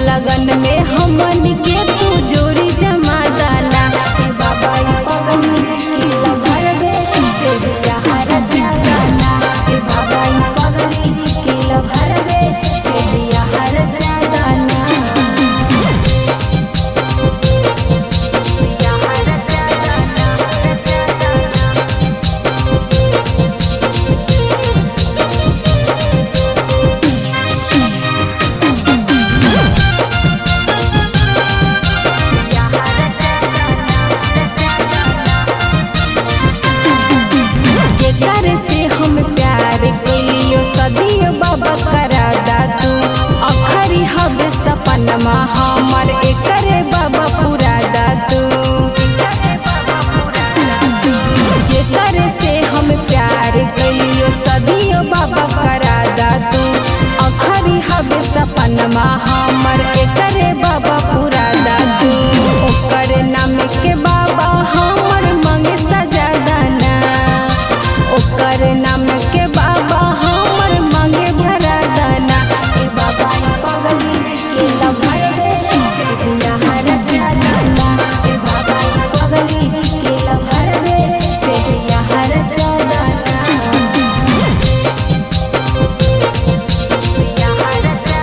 लगन में हमन के तू जोड़ी जमा दाना। बाबा पगली के लभरबे से बियाह रचा दाना। बाबा पगली के लभरबे से बियाह रचा दाना। जेकर से हम प्यार कइलियो सदियो बाबा करा दा तू। अखरी हब सपनमा हमर एकरे बाबा पूरा दा तू। जेकर से हम प्यार कइलियो सदियो बाबा करा दा तू। अखरी हब सपनमा हमर एकरे बाबा पूरा दा तू। ओकर नाम के बाबा हमर मांगे सजा दाना। ओकर नाम के बाबा हमर मांगे भरा दाना। बाबा पगली के लभरबे से बियाह रचा दाना। बाबा पगली के लभरबे से बियाह रचा दाना। बियाह रचा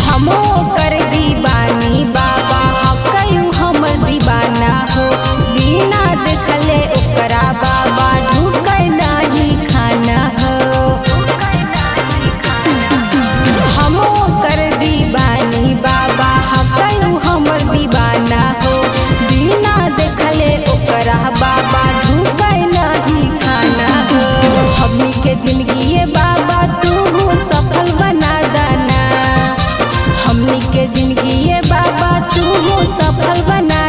हमो कर दीवानी बाबा हकयू हमर दीवाना हो। बिना देखले ओकरा बाबा ढुकै नाही खाना हो। हमो कर दीवानी बाबा हकयू हमर दीवाना हो। बिना देखले ओकरा बाबा ढुकै नाही खाना हो। हमनी के जिंदगी बाबा तू सफल बना दाना। हमनी के जिंदगी बाबा तू सफल बना